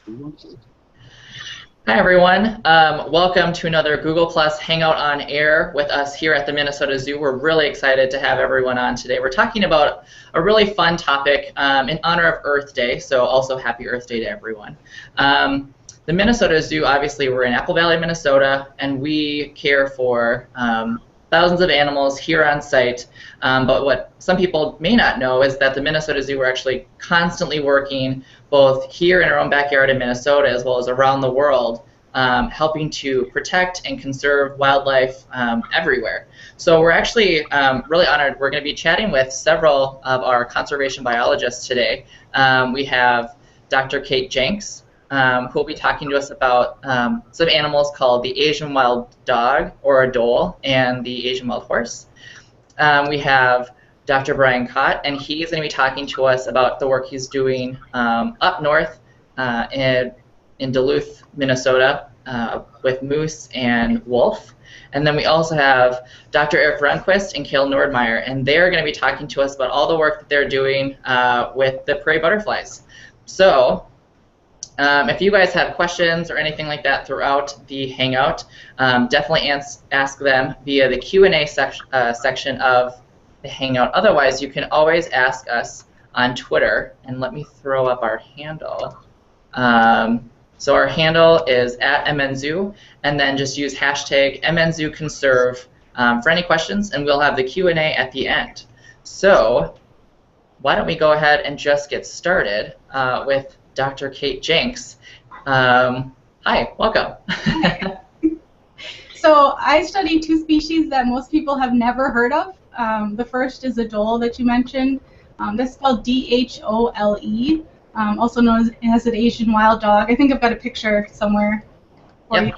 Hi everyone, welcome to another Google Plus Hangout on Air with us here at the Minnesota Zoo. We're really excited to have everyone on today. We're talking about a really fun topic in honor of Earth Day, so also happy Earth Day to everyone. The Minnesota Zoo, obviously we're in Apple Valley, Minnesota, and we care for thousands of animals here on site, but what some people may not know is that the Minnesota Zoo, we're actually constantly working both here in our own backyard in Minnesota as well as around the world, helping to protect and conserve wildlife everywhere. So we're actually really honored. We're going to be chatting with several of our conservation biologists today. We have Dr. Kate Jenks, who will be talking to us about some animals called the Asian wild dog, or a dhole, and the Asian wild horse. We have Dr. Brian Cott, and he's going to be talking to us about the work he's doing up north in Duluth, Minnesota, with moose and wolf. And then we also have Dr. Erik Runquist and Cale Nordmeyer, and they're going to be talking to us about all the work that they're doing with the prairie butterflies. So if you guys have questions or anything like that throughout the Hangout, definitely ask them via the Q&A section of the Hangout. Otherwise, you can always ask us on Twitter, and let me throw up our handle. So our handle is @MNZoo, and then just use hashtag MNZooConserve for any questions, and we'll have the Q&A at the end. So why don't we go ahead and just get started with Dr. Kate Jenks. Hi, welcome. So I study two species that most people have never heard of. The first is a dhole that you mentioned. That's spelled D-H-O-L-E, also known as an Asian wild dog. I think I've got a picture somewhere for you.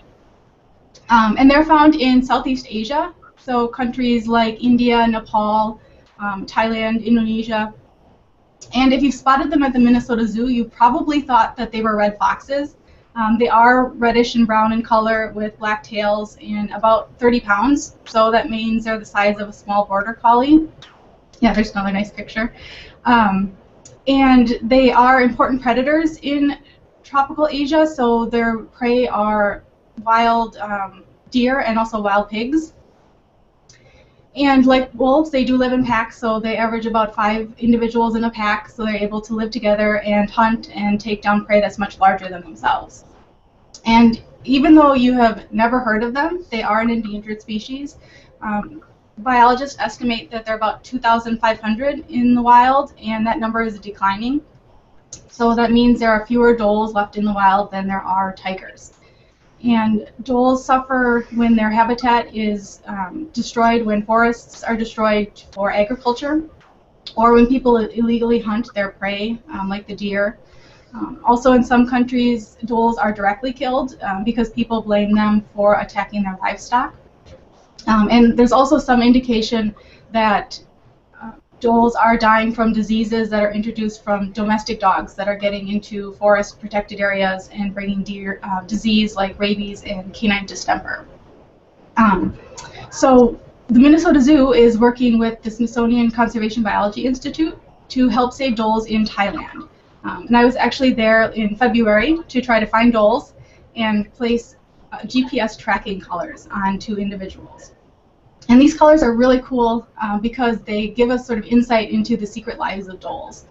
And they're found in Southeast Asia, so countries like India, Nepal, Thailand, Indonesia. And if you've spotted them at the Minnesota Zoo, you probably thought that they were red foxes. They are reddish and brown in color with black tails and about 30 pounds. So that means they're the size of a small border collie. Yeah, there's another nice picture. And they are important predators in tropical Asia. So their prey are wild deer and also wild pigs. And like wolves, they do live in packs, so they average about 5 individuals in a pack, so they're able to live together and hunt and take down prey that's much larger than themselves. And even though you have never heard of them, they are an endangered species. Biologists estimate that there are about 2,500 in the wild, and that number is declining. So that means there are fewer dholes left in the wild than there are tigers. And dholes suffer when their habitat is destroyed, when forests are destroyed for agriculture, or when people illegally hunt their prey, like the deer. Also in some countries, dholes are directly killed because people blame them for attacking their livestock. And there's also some indication that dholes are dying from diseases that are introduced from domestic dogs that are getting into forest protected areas and bringing deer disease like rabies and canine distemper. So the Minnesota Zoo is working with the Smithsonian Conservation Biology Institute to help save dholes in Thailand. And I was actually there in February to try to find dholes and place GPS tracking collars on 2 individuals. And these colors are really cool because they give us sort of insight into the secret lives of dholes.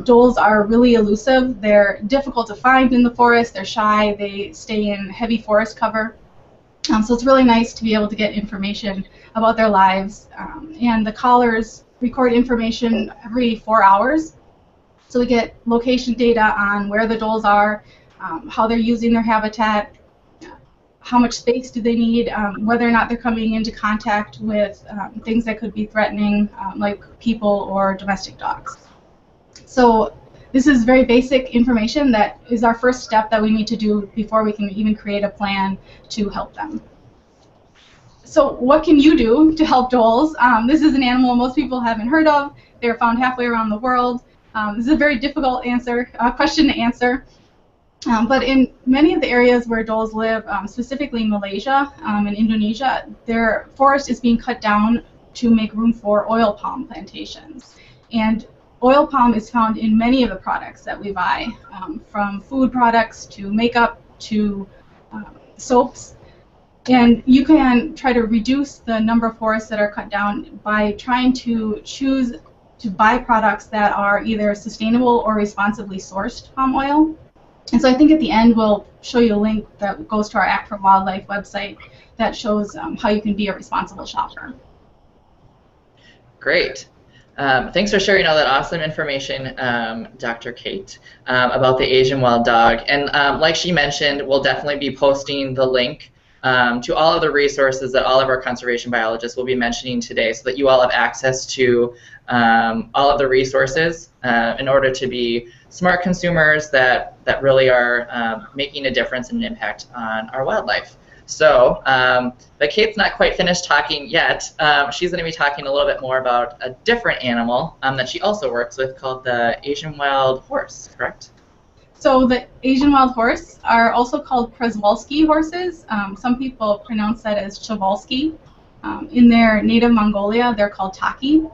Dholes are really elusive. They're difficult to find in the forest. They're shy. They stay in heavy forest cover. So it's really nice to be able to get information about their lives. And the collars record information every 4 hours. So we get location data on where the dholes are, how they're using their habitat, how much space do they need, whether or not they're coming into contact with things that could be threatening, like people or domestic dogs. So this is very basic information that is our first step that we need to do before we can even create a plan to help them. So what can you do to help dholes? This is an animal most people haven't heard of. They're found halfway around the world. This is a very difficult question to answer. But in many of the areas where dholes live, specifically Malaysia and Indonesia, their forest is being cut down to make room for oil palm plantations. And oil palm is found in many of the products that we buy, from food products to makeup to soaps. And you can try to reduce the number of forests that are cut down by trying to choose to buy products that are either sustainable or responsibly sourced palm oil. And so I think at the end we'll show you a link that goes to our Act for Wildlife website that shows how you can be a responsible shopper. Great. Thanks for sharing all that awesome information, Dr. Kate, about the Asian wild dog. And like she mentioned, we'll definitely be posting the link to all of the resources that all of our conservation biologists will be mentioning today, so that you all have access to all of the resources in order to be smart consumers that really are making a difference and an impact on our wildlife. So, but Kate's not quite finished talking yet. She's going to be talking a little bit more about a different animal that she also works with called the Asian wild horse, correct? So the Asian wild horse are also called Przewalski horses. Some people pronounce that as Przewalski. In their native Mongolia, they're called Taki.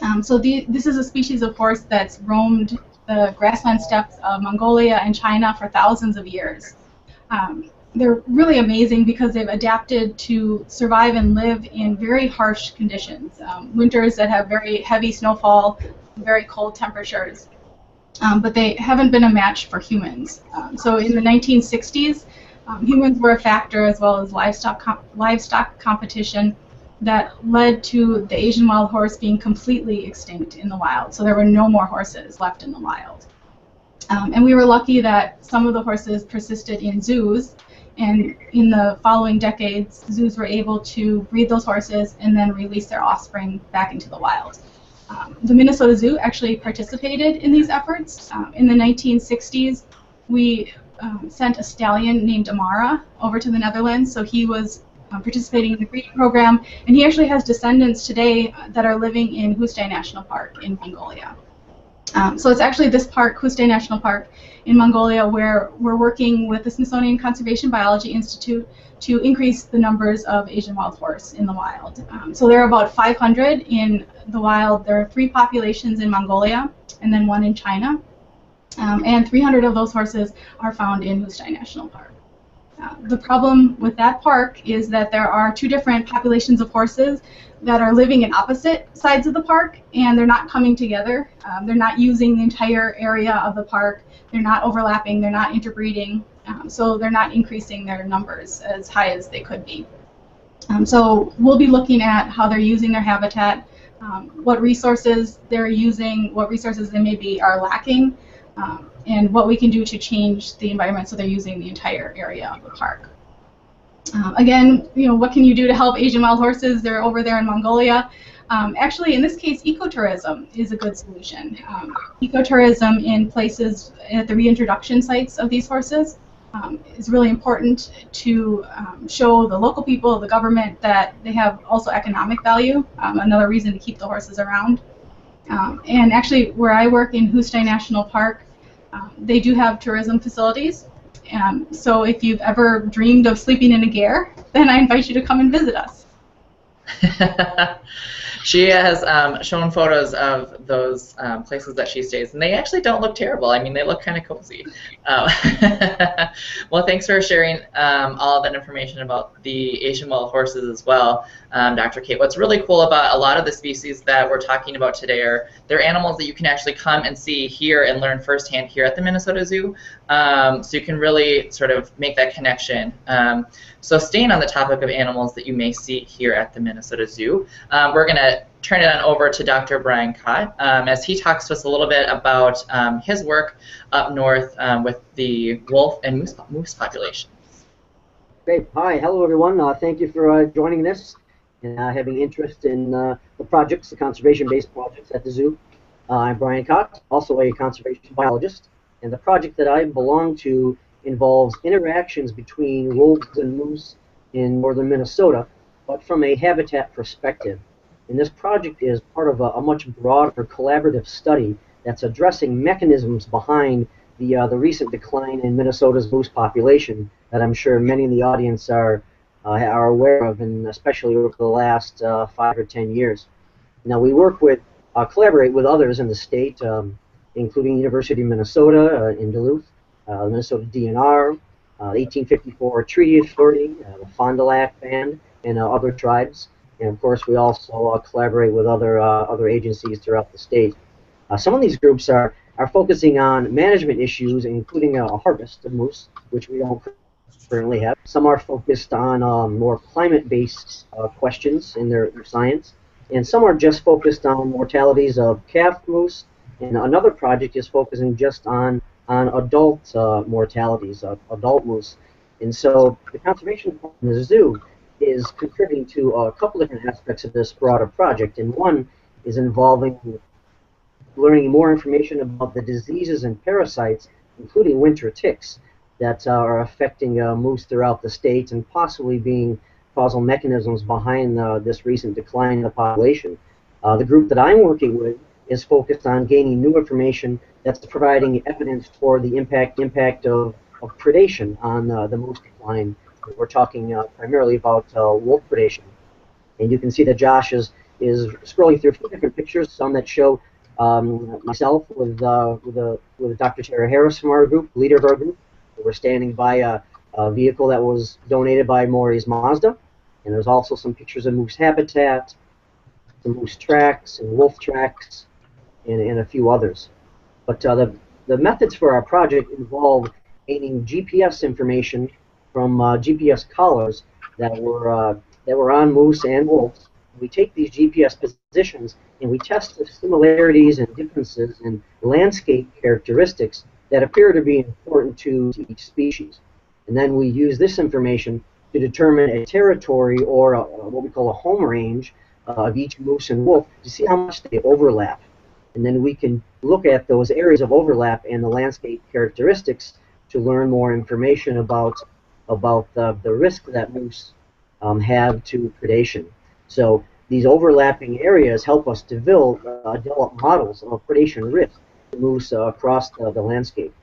This is a species of horse that's roamed the grassland steppes of Mongolia and China for thousands of years. They're really amazing because they've adapted to survive and live in very harsh conditions. Winters that have very heavy snowfall, very cold temperatures. But they haven't been a match for humans. So in the 1960s, humans were a factor, as well as livestock competition, that led to the Asian wild horse being completely extinct in the wild. So there were no more horses left in the wild. And we were lucky that some of the horses persisted in zoos, and in the following decades, zoos were able to breed those horses and then release their offspring back into the wild. The Minnesota Zoo actually participated in these efforts. In the 1960s, we sent a stallion named Amara over to the Netherlands, so he was participating in the breeding program, and he actually has descendants today that are living in Khusta National Park in Mongolia. So it's actually this park, Khusta National Park in Mongolia, where we're working with the Smithsonian Conservation Biology Institute to increase the numbers of Asian wild horse in the wild. So there are about 500 in the wild. There are 3 populations in Mongolia and then 1 in China. And 300 of those horses are found in Khusta National Park. The problem with that park is that there are 2 different populations of horses that are living in opposite sides of the park, and they're not coming together. They're not using the entire area of the park. They're not overlapping. They're not interbreeding. So they're not increasing their numbers as high as they could be. So we'll be looking at how they're using their habitat, what resources they're using, what resources they maybe are lacking, and what we can do to change the environment so they're using the entire area of the park. Again, what can you do to help Asian wild horses? They're over there in Mongolia. Actually, in this case, ecotourism is a good solution. Ecotourism in places at the reintroduction sites of these horses is really important to show the local people, the government, that they have also economic value, another reason to keep the horses around. And actually, where I work in Khusta National Park, they do have tourism facilities. So if you've ever dreamed of sleeping in a ger, then I invite you to come and visit us. She has shown photos of those places that she stays, and they actually don't look terrible. I mean, they look kind of cozy. Well, thanks for sharing all of that information about the Asian wild horses as well, Dr. Kate. What's really cool about a lot of the species that we're talking about today are they're animals that you can actually come and see here and learn firsthand here at the Minnesota Zoo. So you can really sort of make that connection. So staying on the topic of animals that you may see here at the Minnesota Zoo, we're going to turn it on over to Dr. Brian Cott as he talks to us a little bit about his work up north with the wolf and moose populations. Great. Hi. Hello, everyone. Thank you for joining this and having interest in the projects, the conservation-based projects at the zoo. I'm Brian Cott, also a conservation biologist, and the project that I belong to involves interactions between wolves and moose in northern Minnesota, but from a habitat perspective. And this project is part of a much broader collaborative study that's addressing mechanisms behind the recent decline in Minnesota's moose population that I'm sure many in the audience are aware of, and especially over the last 5 or 10 years. Now, we work with collaborate with others in the state, including University of Minnesota in Duluth, the Minnesota DNR, the 1854 Treaty Authority, the Fond du Lac Band, and other tribes. And of course, we also collaborate with other agencies throughout the state. Some of these groups are focusing on management issues, including a harvest of moose, which we don't currently have. Some are focused on more climate-based questions in their science, and some are just focused on mortalities of calf moose, and another project is focusing just on adult mortalities of adult moose. And so the conservation department of the zoo is contributing to a couple different aspects of this broader project, and one is involving learning more information about the diseases and parasites, including winter ticks, that are affecting moose throughout the state and possibly being causal mechanisms behind this recent decline in the population. The group that I'm working with is focused on gaining new information that's providing evidence for the impact of predation on the moose decline. We're talking primarily about wolf predation. And you can see that Josh is scrolling through a few different pictures, some that show myself with Dr. Tara Harris from our group, leader of our group. We're standing by a vehicle that was donated by Maury's Mazda. And there's also some pictures of moose habitat, some moose tracks and wolf tracks, and a few others. But the methods for our project involve gaining GPS information from GPS collars that were on moose and wolves. We take these GPS positions and we test the similarities and differences in landscape characteristics that appear to be important to each species. And then we use this information to determine a territory or what we call a home range of each moose and wolf to see how much they overlap. And then we can look at those areas of overlap and the landscape characteristics to learn more information about the risk that moose have to predation. So these overlapping areas help us develop models of predation risk to moose across the landscape.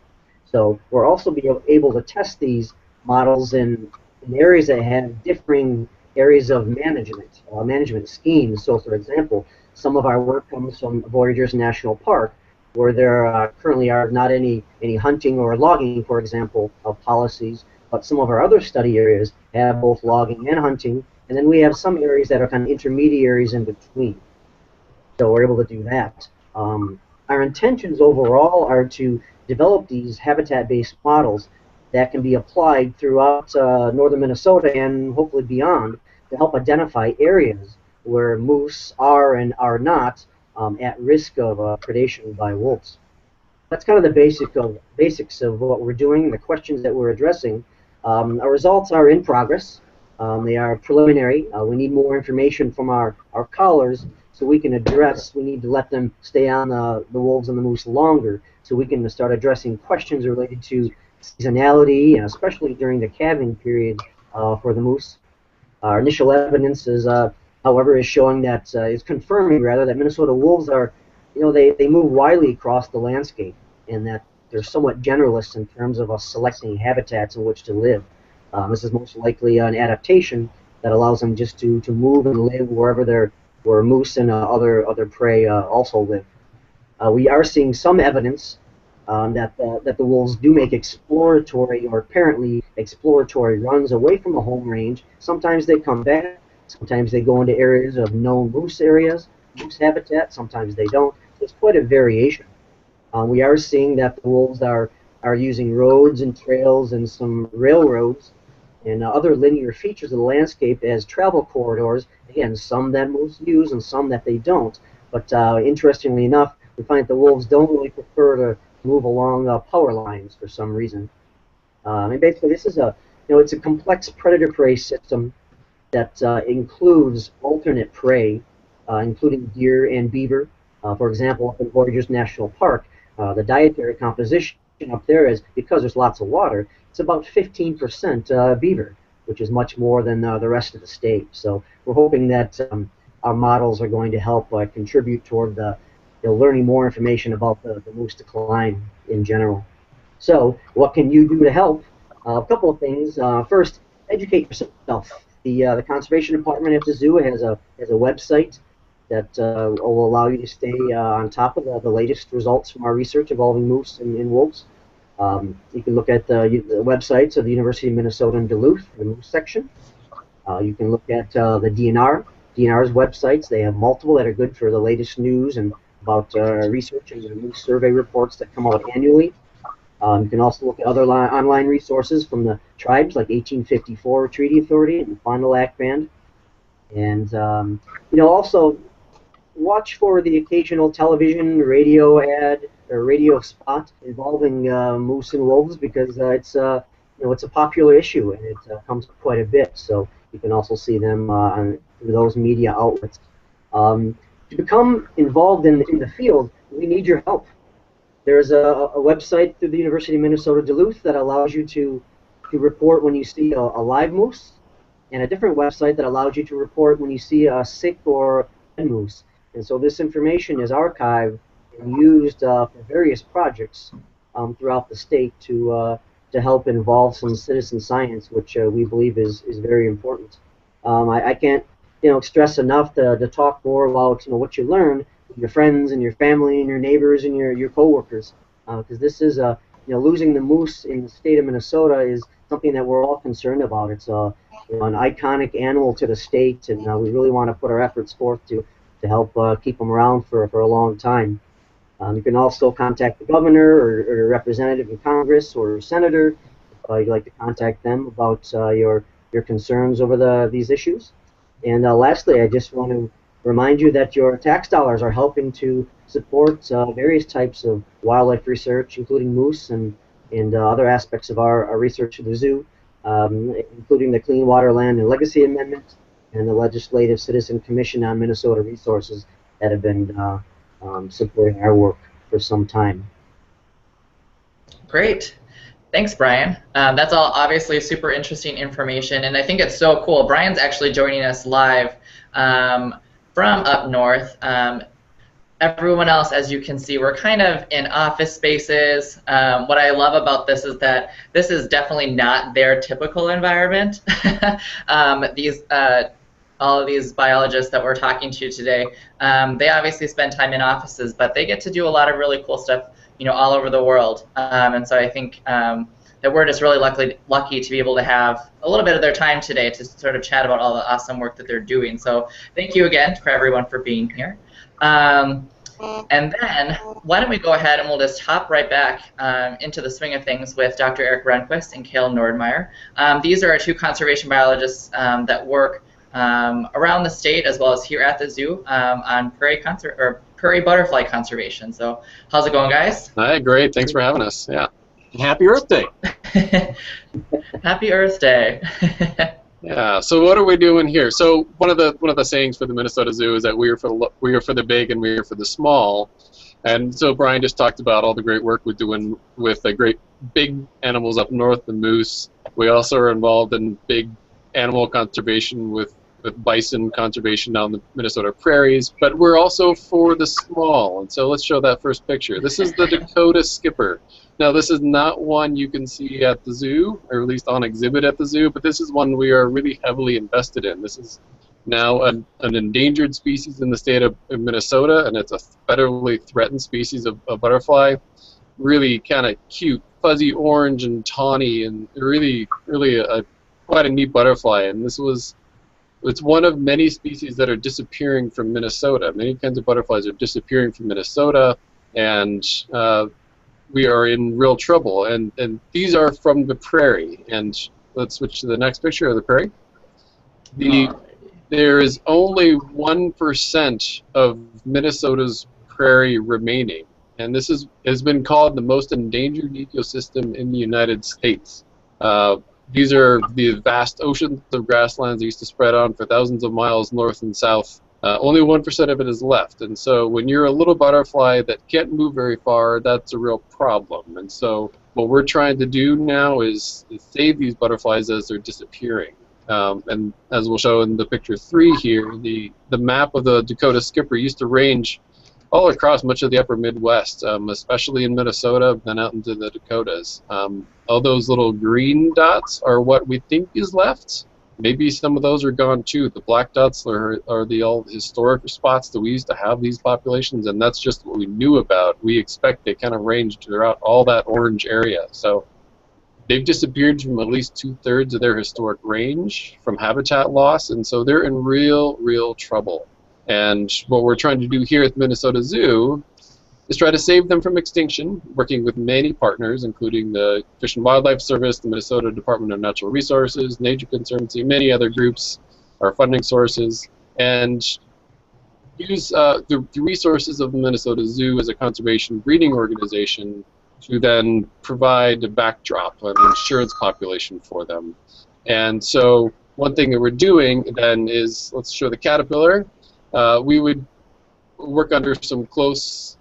So we're also able to test these models in areas that have differing areas of management schemes. So for example, some of our work comes from Voyageurs National Park, where there currently are not any hunting or logging, for example, of policies, but some of our other study areas have both logging and hunting, and then we have some areas that are kind of intermediaries in between. So we're able to do that. Our intentions overall are to develop these habitat-based models that can be applied throughout northern Minnesota and hopefully beyond to help identify areas where moose are and are not at risk of predation by wolves. That's kind of the basics of what we're doing, the questions that we're addressing. Our results are in progress. They are preliminary. We need more information from our collars so we can address. We need to let them stay on the wolves and the moose longer so we can start addressing questions related to seasonality, and especially during the calving period for the moose. Our initial evidence is, however, is showing that is confirming rather that Minnesota wolves are, they move widely across the landscape, and that they're somewhat generalists in terms of us selecting habitats in which to live. This is most likely an adaptation that allows them just to move and live where moose and other prey also live. We are seeing some evidence that the wolves do make exploratory or apparently exploratory runs away from the home range. Sometimes they come back. Sometimes they go into areas of known moose habitat. Sometimes they don't. So it's quite a variation. We are seeing that the wolves are using roads and trails and some railroads and other linear features of the landscape as travel corridors. Again, some that moose use and some that they don't. But interestingly enough, we find that the wolves don't really prefer to move along power lines for some reason. And basically, this is it's a complex predator-prey system that includes alternate prey, including deer and beaver. For example, up in Voyageurs National Park, the dietary composition up there is, because there's lots of water, it's about 15% beaver, which is much more than the rest of the state. So we're hoping that our models are going to help contribute toward learning more information about the moose decline in general. So what can you do to help? A couple of things. First, educate yourself. The Conservation Department at the zoo has a website that will allow you to stay on top of the latest results from our research involving moose and wolves. You can look at the websites of the University of Minnesota in Duluth, the moose section. You can look at the DNR's websites. They have multiple that are good for the latest news and about research and the moose survey reports that come out annually. You can also look at other online resources from the tribes, like 1854 Treaty Authority and Fond du Lac Band. And also watch for the occasional television, radio ad, or radio spot involving moose and wolves, because it's a popular issue and it comes up quite a bit. So you can also see them through those media outlets. To become involved in the field, we need your help. There's a website through the University of Minnesota Duluth that allows you to report when you see a live moose, and a different website that allows you to report when you see a sick or dead moose. And so this information is archived and used for various projects throughout the state to help involve some citizen science, which we believe is very important. I can't stress enough to talk more about what you learn with your friends and your family and your neighbors and your coworkers, because this is losing the moose in the state of Minnesota is something that we're all concerned about. It's an iconic animal to the state, and we really want to put our efforts forth to help keep them around for a long time. You can also contact the governor or a representative in Congress or a senator if you'd like to contact them about your concerns over these issues. And lastly, I just want to remind you that your tax dollars are helping to support various types of wildlife research, including moose and other aspects of our research at the zoo, including the Clean Water, Land, and Legacy Amendment and the Legislative Citizen Commission on Minnesota Resources that have been supporting our work for some time. Great. Thanks, Brian. That's all obviously super interesting information, and I think it's so cool. Brian's actually joining us live from up north. Everyone else, as you can see, we're kind of in office spaces. What I love about this is that this is definitely not their typical environment. All of these biologists that we're talking to today, they obviously spend time in offices, but they get to do a lot of really cool stuff, all over the world. And so I think that we're just really lucky to be able to have a little bit of their time today to sort of chat about all the awesome work that they're doing. So thank you again for everyone for being here. And then why don't we go ahead and we'll just hop right back into the swing of things with Dr. Erik Runquist and Cale Nordmeyer. These are our two conservation biologists that work around the state as well as here at the zoo on prairie butterfly conservation. So how's it going, guys? Hi, great. Thanks for having us. Yeah. Happy Earth Day. Happy Earth Day. Yeah. So what are we doing here? So one of the sayings for the Minnesota Zoo is that we are for the big and we are for the small. And so Brian just talked about all the great work we're doing with the great big animals up north, the moose. We also are involved in big animal conservation with bison conservation down the Minnesota prairies, but we're also for the small. And so let's show that first picture. This is the Dakota skipper. Now this is not one you can see at the zoo, or at least on exhibit at the zoo, but this is one we are really heavily invested in. This is now an endangered species in the state of Minnesota, and it's a federally threatened species of butterfly. Really kind of cute, fuzzy orange and tawny, and really quite a neat butterfly. And it's one of many species that are disappearing from Minnesota. Many kinds of butterflies are disappearing from Minnesota, and we are in real trouble. And these are from the prairie. And let's switch to the next picture of the prairie. There is only 1% of Minnesota's prairie remaining, and this has been called the most endangered ecosystem in the United States. These are the vast oceans of grasslands that used to spread on for thousands of miles north and south. Only 1% of it is left, and so when you're a little butterfly that can't move very far, that's a real problem. And so what we're trying to do now is save these butterflies as they're disappearing. And as we'll show in the picture 3 here, the map of the Dakota skipper used to range all across much of the upper Midwest, especially in Minnesota, then out into the Dakotas. All those little green dots are what we think is left. maybe some of those are gone too. The black dots are the old historic spots that we used to have these populations, and that's just what we knew about. We expect they kind of ranged throughout all that orange area. So they've disappeared from at least 2/3 of their historic range from habitat loss, and so they're in real trouble. And what we're trying to do here at the Minnesota Zoo is try to save them from extinction, working with many partners, including the Fish and Wildlife Service, the Minnesota Department of Natural Resources, Nature Conservancy, many other groups, our funding sources, and use the resources of the Minnesota Zoo as a conservation breeding organization to then provide a backdrop, an insurance population for them. And so one thing that we're doing then is, let's show the caterpillar. We would work under some close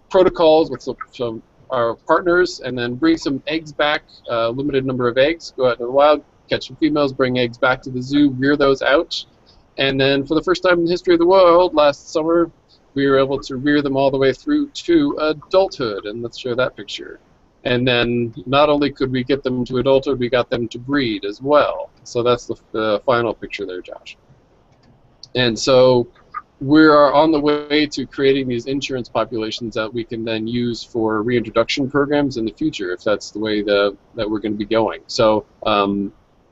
protocols with some our partners, and then bring some eggs back, limited number of eggs, go out into the wild, catch some females, bring eggs back to the zoo, rear those out, and then for the first time in the history of the world, last summer, we were able to rear them all the way through to adulthood, and let's show that picture. And then not only could we get them to adulthood, we got them to breed as well. So that's the final picture there, Josh. And so we are on the way to creating these insurance populations that we can then use for reintroduction programs in the future, if that's the way that we're going to be going. So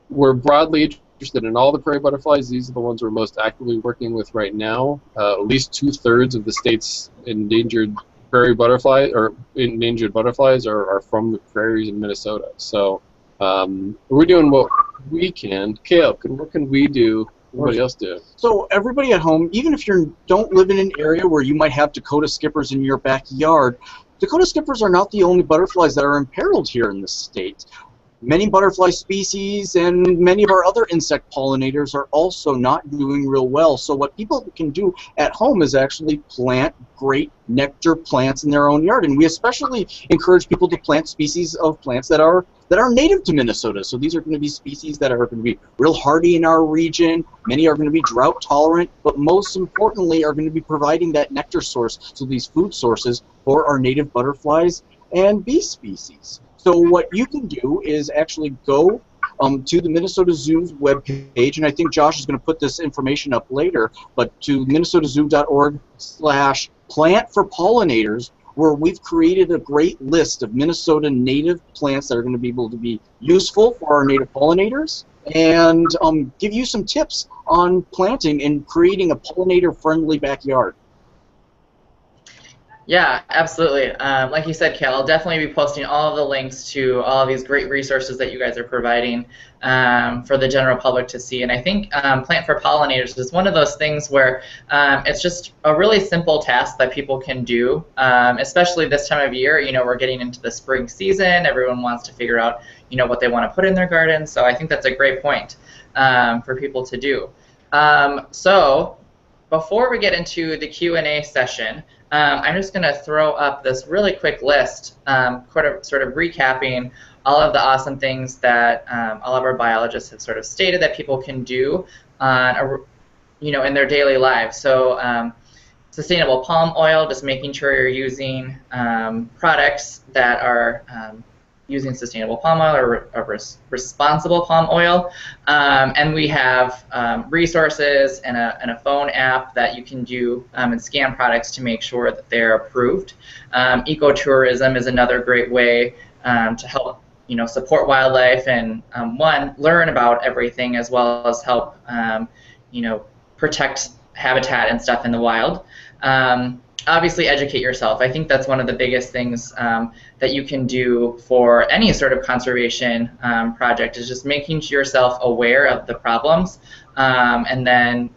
we're broadly interested in all the prairie butterflies. These are the ones we're most actively working with right now. At least 2/3 of the state's endangered prairie butterfly or endangered butterflies are from the prairies in Minnesota. So we're doing what we can. Cale, what can we do? Everybody else do. So everybody at home, even if you don't live in an area where you might have Dakota skippers in your backyard, Dakota skippers are not the only butterflies that are imperiled here in the state. Many butterfly species and many of our other insect pollinators are also not doing real well. So what people can do at home is actually plant great nectar plants in their own yard. And we especially encourage people to plant species of plants that are native to Minnesota. So these are going to be species that are going to be real hardy in our region. Many are going to be drought tolerant, but most importantly are going to be providing that nectar source, so these food sources for our native butterflies and bee species. So what you can do is actually go to the Minnesota Zoo's webpage, and I think Josh is going to put this information up later, but to minnesotazoo.org/plant4pollinators, where we've created a great list of Minnesota native plants that are going to be able to be useful for our native pollinators, and give you some tips on planting and creating a pollinator-friendly backyard. Yeah, absolutely. Like you said, Cale, I'll definitely be posting all of the links to all of these great resources that you guys are providing for the general public to see. And I think Plant for Pollinators is one of those things where it's just a really simple task that people can do, especially this time of year. You know, we're getting into the spring season. Everyone wants to figure out, you know, what they want to put in their garden. So I think that's a great point for people to do. So before we get into the Q&A session, I'm just going to throw up this really quick list, sort of recapping all of the awesome things that all of our biologists have sort of stated that people can do on, in their daily lives. So sustainable palm oil, just making sure you're using products that are using sustainable palm oil or responsible palm oil. And we have resources and a phone app that you can do and scan products to make sure that they're approved. Ecotourism is another great way to help support wildlife and one, learn about everything as well as help protect habitat and stuff in the wild. Obviously educate yourself. I think that's one of the biggest things that you can do for any sort of conservation project is just making yourself aware of the problems and then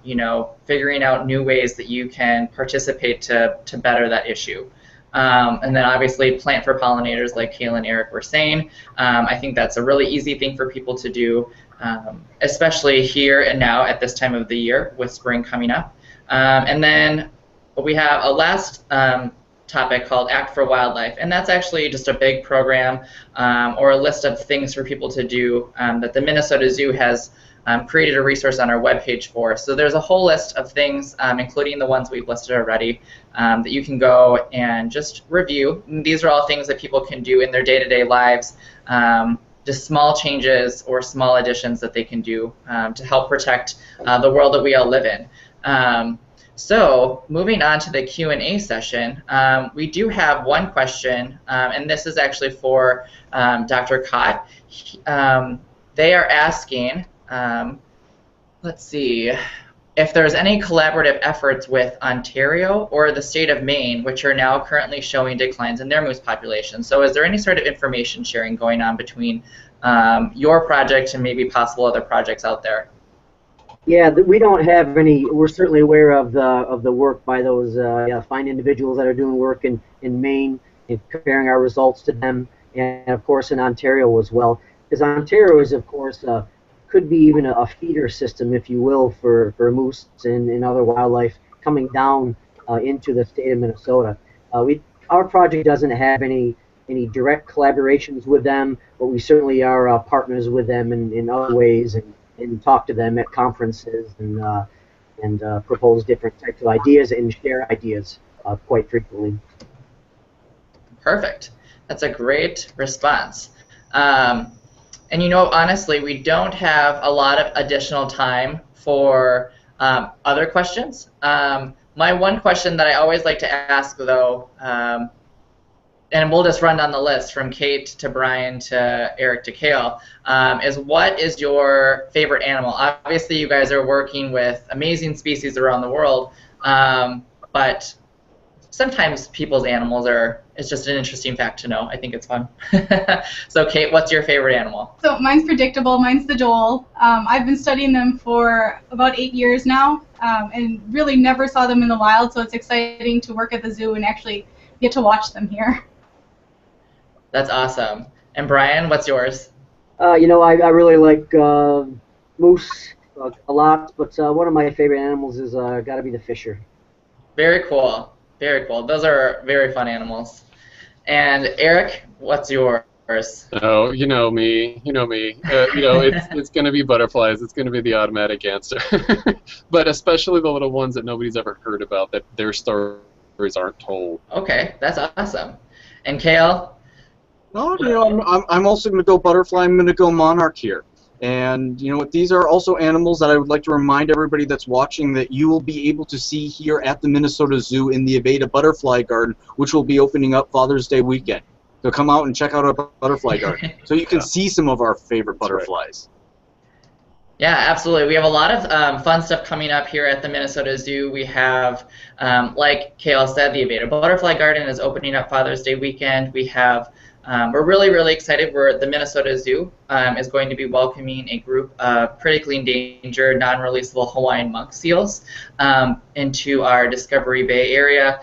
figuring out new ways that you can participate to better that issue. And then obviously plant for pollinators like Cale and Erik were saying. I think that's a really easy thing for people to do, especially here and now at this time of the year with spring coming up. And then we have a last topic called Act for Wildlife, and that's actually just a big program or a list of things for people to do that the Minnesota Zoo has created a resource on our webpage for. So there's a whole list of things, including the ones we've listed already, that you can go and just review. And these are all things that people can do in their day-to-day lives just small changes or small additions that they can do to help protect the world that we all live in. So moving on to the Q&A session, we do have one question, and this is actually for Dr. Cott. They are asking, let's see, if there's any collaborative efforts with Ontario or the state of Maine, which are now currently showing declines in their moose population. So is there any sort of information sharing going on between your project and maybe possible other projects out there? Yeah, we don't have any. We're certainly aware of the work by those fine individuals that are doing work in Maine and comparing our results to them, and of course in Ontario as well. Because Ontario is, of course, could be even a feeder system, if you will, for moose and other wildlife coming down into the state of Minnesota. Our project doesn't have any direct collaborations with them, but we certainly are partners with them in other ways and talk to them at conferences and propose different types of ideas and share ideas quite frequently. Perfect. That's a great response. And you know, honestly, we don't have a lot of additional time for other questions. My one question that I always like to ask, though, and we'll just run down the list from Kate to Brian to Erik to Cale, is what is your favorite animal? Obviously, you guys are working with amazing species around the world, but sometimes people's animals it's just an interesting fact to know. I think it's fun. So Kate, what's your favorite animal? So mine's predictable. Mine's the Dhole. I've been studying them for about 8 years now and really never saw them in the wild, so it's exciting to work at the zoo and actually get to watch them here. That's awesome. And Brian, what's yours? You know, I really like moose a lot, but one of my favorite animals is got to be the fisher. Very cool. Very cool. Those are very fun animals. And Erik, what's yours? Oh, you know me. You know me. It's going to be butterflies. It's going to be the automatic answer. But especially the little ones that nobody's ever heard about, that their stories aren't told. Okay, that's awesome. And Cale? No, you know, I'm also going to go butterfly. I'm going to go monarch here. And, you know, these are also animals that I would like to remind everybody that's watching that you will be able to see here at the Minnesota Zoo in the Aveda Butterfly Garden, which will be opening up Father's Day weekend. So come out and check out our butterfly garden so you can see some of our favorite butterflies. Yeah, absolutely. We have a lot of fun stuff coming up here at the Minnesota Zoo. We have, like Cale said, the Aveda Butterfly Garden is opening up Father's Day weekend. We have we're really excited. The Minnesota Zoo is going to be welcoming a group of critically endangered, non-releasable Hawaiian monk seals into our Discovery Bay area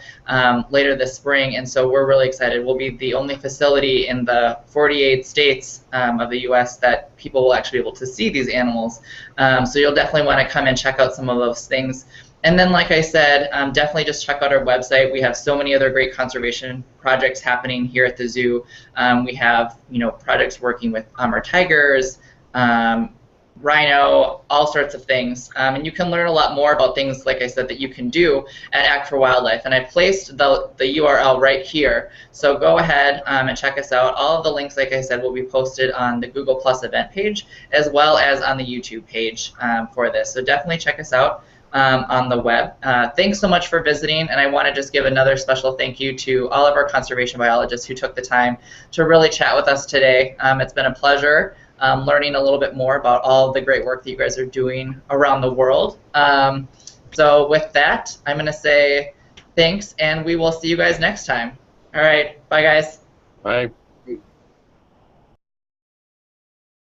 later this spring, and so we're really excited. We'll be the only facility in the 48 states of the U.S. that people will actually be able to see these animals. So you'll definitely want to come and check out some of those things. And then, like I said, definitely just check out our website. We have so many other great conservation projects happening here at the zoo. We have, projects working with our tigers, rhino, all sorts of things. And you can learn a lot more about things, like I said, that you can do at Act for Wildlife. And I placed the URL right here. So go ahead and check us out. All of the links, like I said, will be posted on the Google Plus event page, as well as on the YouTube page for this. So definitely check us out on the web. Thanks so much for visiting, and I want to just give another special thank you to all of our conservation biologists who took the time to really chat with us today. It's been a pleasure learning a little bit more about all the great work that you guys are doing around the world. So with that, I'm going to say thanks, and we will see you guys next time. All right, bye guys. Bye.